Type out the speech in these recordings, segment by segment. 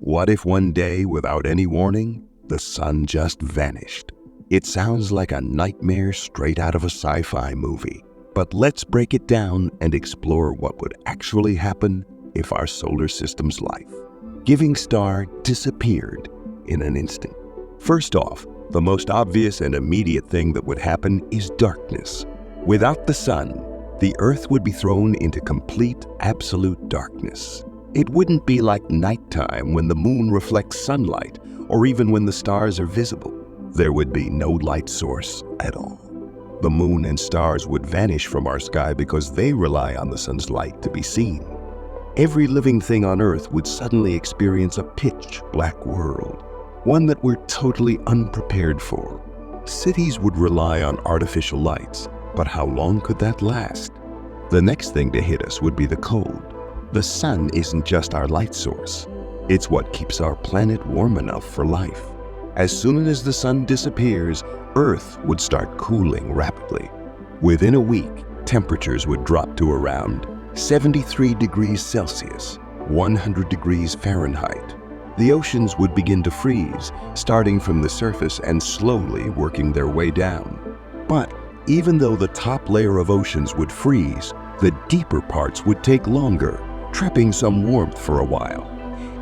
What if one day, without any warning, the sun just vanished? It sounds like a nightmare straight out of a sci-fi movie. But let's break it down and explore what would actually happen if our solar system's life-giving star disappeared in an instant. First off, the most obvious and immediate thing that would happen is darkness. Without the sun, the Earth would be thrown into complete, absolute darkness. It wouldn't be like nighttime when the moon reflects sunlight, or even when the stars are visible. There would be no light source at all. The moon and stars would vanish from our sky because they rely on the sun's light to be seen. Every living thing on Earth would suddenly experience a pitch-black world, one that we're totally unprepared for. Cities would rely on artificial lights, but how long could that last? The next thing to hit us would be the cold. The sun isn't just our light source. It's what keeps our planet warm enough for life. As soon as the sun disappears, Earth would start cooling rapidly. Within a week, temperatures would drop to around 73 degrees Celsius, 100 degrees Fahrenheit. The oceans would begin to freeze, starting from the surface and slowly working their way down. But even though the top layer of oceans would freeze, the deeper parts would take longer, trapping some warmth for a while.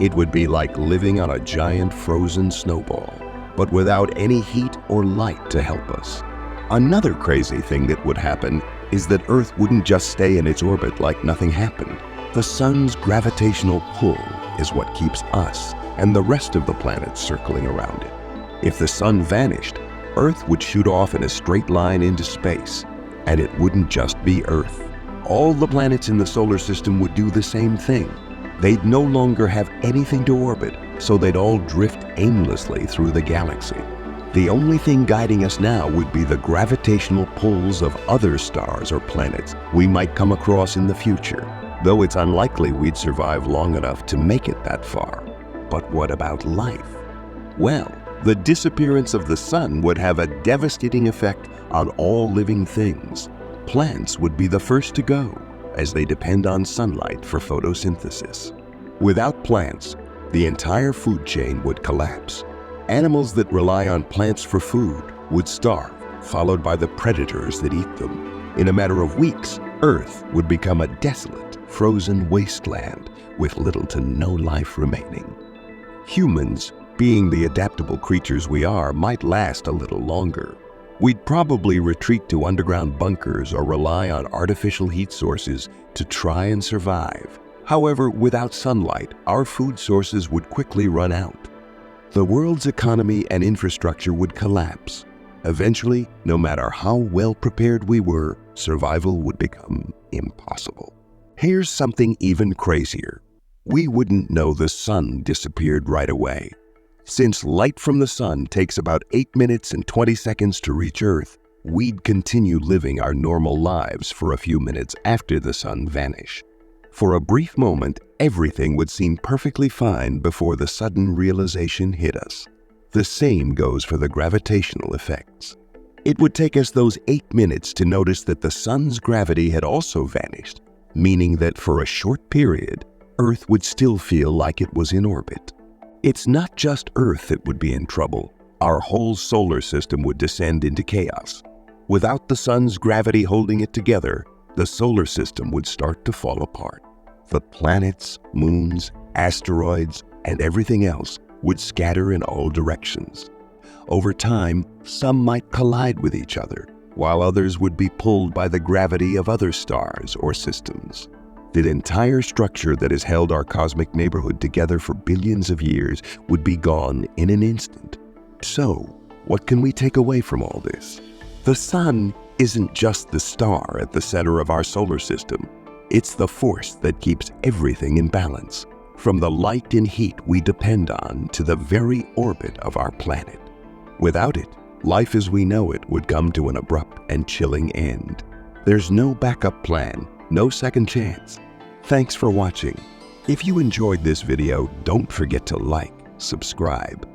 It would be like living on a giant frozen snowball, but without any heat or light to help us. Another crazy thing that would happen is that Earth wouldn't just stay in its orbit like nothing happened. The sun's gravitational pull is what keeps us and the rest of the planets circling around it. If the sun vanished, Earth would shoot off in a straight line into space, and it wouldn't just be Earth. All the planets in the solar system would do the same thing. They'd no longer have anything to orbit, so they'd all drift aimlessly through the galaxy. The only thing guiding us now would be the gravitational pulls of other stars or planets we might come across in the future, though it's unlikely we'd survive long enough to make it that far. But what about life? Well, the disappearance of the sun would have a devastating effect on all living things. Plants would be the first to go, as they depend on sunlight for photosynthesis. Without plants, the entire food chain would collapse. Animals that rely on plants for food would starve, followed by the predators that eat them. In a matter of weeks, Earth would become a desolate, frozen wasteland with little to no life remaining. Humans, being the adaptable creatures we are, might last a little longer. We'd probably retreat to underground bunkers or rely on artificial heat sources to try and survive. However, without sunlight, our food sources would quickly run out. The world's economy and infrastructure would collapse. Eventually, no matter how well prepared we were, survival would become impossible. Here's something even crazier. We wouldn't know the sun disappeared right away. Since light from the sun takes about 8 minutes and 20 seconds to reach Earth, we'd continue living our normal lives for a few minutes after the sun vanished. For a brief moment, everything would seem perfectly fine before the sudden realization hit us. The same goes for the gravitational effects. It would take us those 8 minutes to notice that the sun's gravity had also vanished, meaning that for a short period, Earth would still feel like it was in orbit. It's not just Earth that would be in trouble. Our whole solar system would descend into chaos. Without the sun's gravity holding it together, the solar system would start to fall apart. The planets, moons, asteroids, and everything else would scatter in all directions. Over time, some might collide with each other, while others would be pulled by the gravity of other stars or systems. The entire structure that has held our cosmic neighborhood together for billions of years would be gone in an instant. So, what can we take away from all this? The sun isn't just the star at the center of our solar system. It's the force that keeps everything in balance, from the light and heat we depend on to the very orbit of our planet. Without it, life as we know it would come to an abrupt and chilling end. There's no backup plan, no second chance. Thanks for watching. If you enjoyed this video, don't forget to like, subscribe,